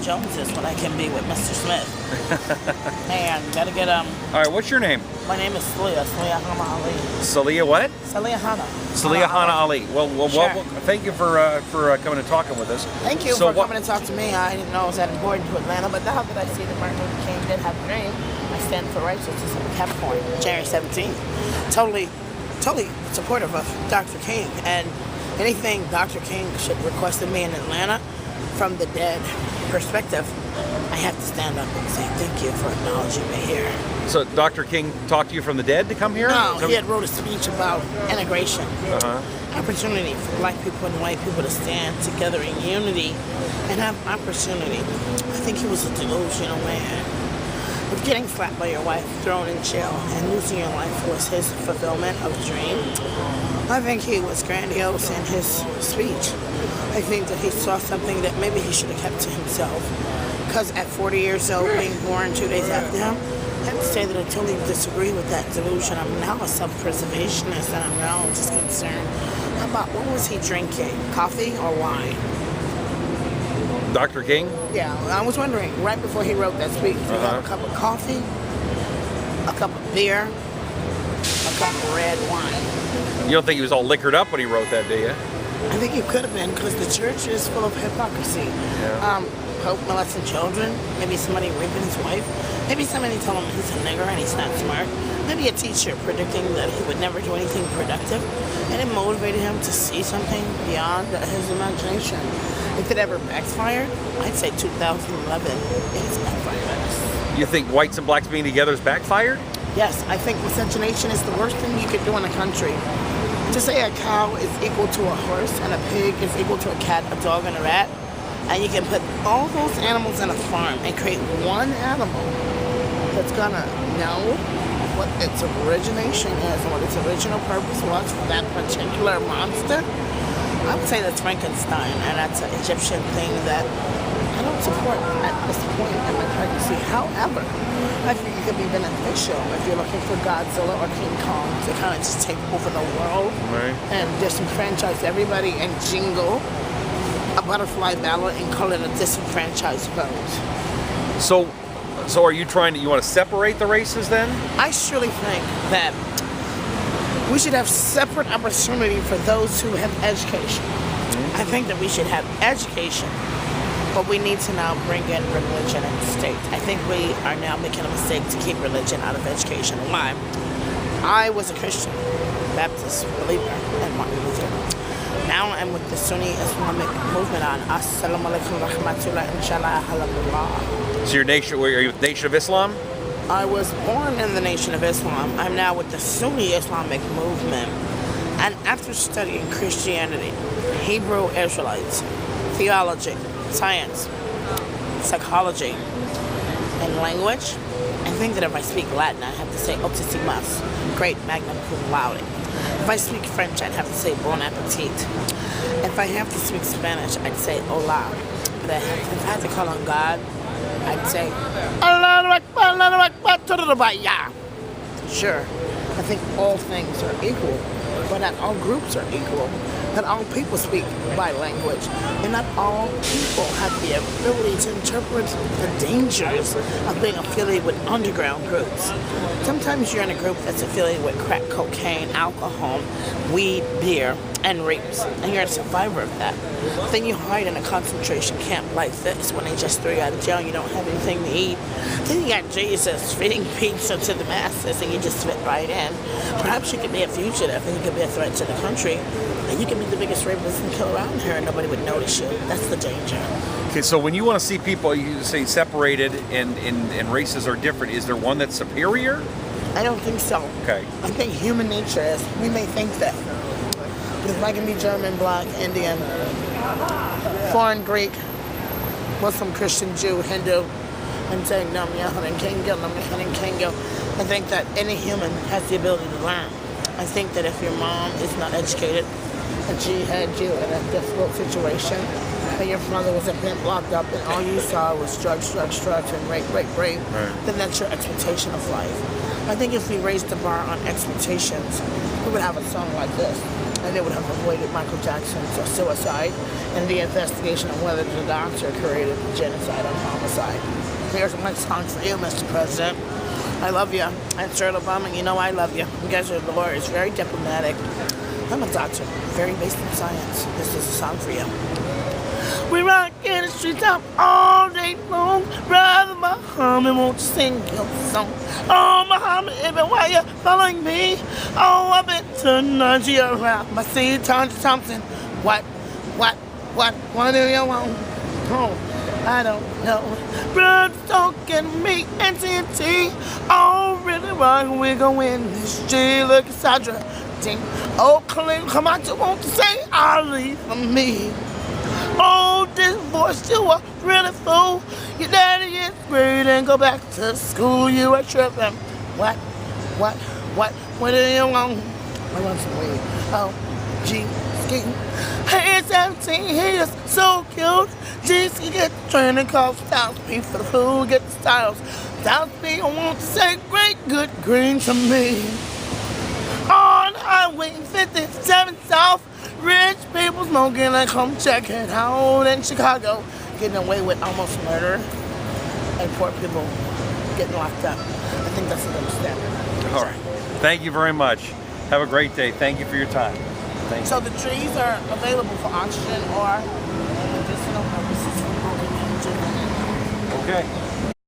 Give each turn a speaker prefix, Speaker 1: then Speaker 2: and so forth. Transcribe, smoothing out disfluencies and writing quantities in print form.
Speaker 1: Joneses when I can be with Mr. Smith. Man, gotta get
Speaker 2: All right, what's your name?
Speaker 1: My name is Saliyah Hana Ali.
Speaker 2: Saliyah what?
Speaker 1: Saliyah Hana.
Speaker 2: Saliyah Hana Ali. Well,
Speaker 1: Sure.
Speaker 2: thank you for coming and talking with us.
Speaker 1: Thank you for coming to talk to me. I didn't know it was that important to Atlanta, but now that I see that Martin Luther King did have a name, I stand for righteousness in Capricorn, January 17th. Totally supportive of Dr. King, and anything Dr. King should request of me in Atlanta from the dead perspective, I have to stand up and say thank you for acknowledging me here.
Speaker 2: So Dr. King talked to you from the dead to come here?
Speaker 1: No, he had wrote a speech about integration, opportunity for black people and white people to stand together in unity and have opportunity. I think he was a delusional man. If getting slapped by your wife, thrown in jail, and losing your life was his fulfillment of a dream, I think he was grandiose in his speech. I think that he saw something that maybe he should have kept to himself. Because at 40 years old, being born 2 days after him, I have to say that I totally disagree with that delusion. I'm now a self-preservationist, and I'm now just concerned about what was he drinking, coffee or wine?
Speaker 2: Dr. King?
Speaker 1: Yeah, I was wondering, right before he wrote that speech, did he have a cup of coffee, a cup of beer, a cup of red wine?
Speaker 2: You don't think he was all liquored up when he wrote that, do you?
Speaker 1: I think he could have been, because the church is full of hypocrisy.
Speaker 2: Yeah.
Speaker 1: Pope molesting children, maybe somebody raping his wife, maybe somebody told him he's a nigger and he's not smart, maybe a teacher predicting that he would never do anything productive, and it motivated him to see something beyond his imagination. If it ever backfired, I'd say 2011 is backfired.
Speaker 2: You think whites and blacks being together is backfired?
Speaker 1: Yes, I think miscegenation is the worst thing you could do in a country. To say a cow is equal to a horse and a pig is equal to a cat, a dog, and a rat, and you can put all those animals in a farm and create one animal that's gonna know what its origination is and what its original purpose was for that particular monster. I would say that's Frankenstein, and that's an Egyptian thing that I don't support at this point in my pregnancy. However, I think it could be beneficial if you're looking for Godzilla or King Kong to kind of just take over the world and disenfranchise everybody and jingle a butterfly ballot and call it a disenfranchised vote.
Speaker 2: So are you you want to separate the races then?
Speaker 1: I surely think that we should have separate opportunity for those who have education. I think that we should have education, but we need to now bring in religion and state. I think we are now making a mistake to keep religion out of education. Why? I was a Christian, Baptist believer, and Martin Luther. Now I'm with the Sunni Islamic movement on Assalamu alaikum rahmatullah inshallah halabullah.
Speaker 2: So are you with Nation of Islam?
Speaker 1: I was born in the Nation of Islam. I'm now with the Sunni Islamic movement. And after studying Christianity, Hebrew Israelites, theology, science, psychology, and language, I think that if I speak Latin, I have to say otissimas, great magna cum laude. If I speak French, I'd have to say bon appetit. If I have to speak Spanish, I'd say hola. But if I had to call on God, I'd say Allahu Akbar, Allahu Akbar, Turubaya. Sure, I think all things are equal, but not all groups are equal. Not all people speak by language, and not all people have the ability to interpret the dangers of being affiliated with underground groups. Sometimes you're in a group that's affiliated with crack cocaine, alcohol, weed, beer, and rapes, and you're a survivor of that. Then you hide in a concentration camp like this when they just threw you out of jail and you don't have anything to eat. Then you got Jesus feeding pizza to the masses and you just fit right in. Perhaps you could be a fugitive and you could be a threat to the country, and you could be the biggest rapist and killer around here and nobody would notice you. That's the danger.
Speaker 2: Okay, so when you want to see people, you say separated and races are different, is there one that's superior?
Speaker 1: I don't think so.
Speaker 2: Okay.
Speaker 1: I think human nature is, we may think that. But if I can be German, black, Indian, foreign Greek, Muslim, Christian, Jew, Hindu, and saying Nam Yahan and Kengil, Nam Yahan and Kengil, I think that any human has the ability to learn. I think that if your mom is not educated, and she had you in a difficult situation, and your father was a pimp locked up, and all you saw was drugs, and rape, then that's your expectation of life. I think if we raised the bar on expectations, we would have a song like this. and they would have avoided Michael Jackson's suicide and the investigation of whether the doctor created genocide and homicide. Here's my song for you, Mr. President. I love you. And Sir Obama, you know I love you. You guys are lawyers, very diplomatic. I'm a doctor, very based in science. This is a song for you. We rock in the streets up all day long. Brother Muhammad, won't you sing your song? Oh, Muhammad, even while you're following me. Oh, I've been to Nigeria around my seat, Thompson. What do you want? Oh, I don't know. Brother talking me and TNT. Oh, really wrong, we gon' win this G. Look at Sandra. Oh, come on, you want to say I'll leave for me. Oh, this boy still a really fool. Your daddy is great and go back to school. You are tripping. What do you want? I want some weed. Oh, G, ski. Hey, it's 17, he is so cute. G, ski, get the training calls. Styles P for the food, get the styles. Styles P, I want to say great, good green to me. On Highway 57 South. Rich people smoking like come check it out in Chicago. Getting away with almost murder. And poor people getting locked up. I think that's what I'm understanding.
Speaker 2: All right. Thank you very much. Have a great day. Thank you for your time. Thank you.
Speaker 1: So the trees are available for oxygen or medicinal purposes.
Speaker 2: Okay.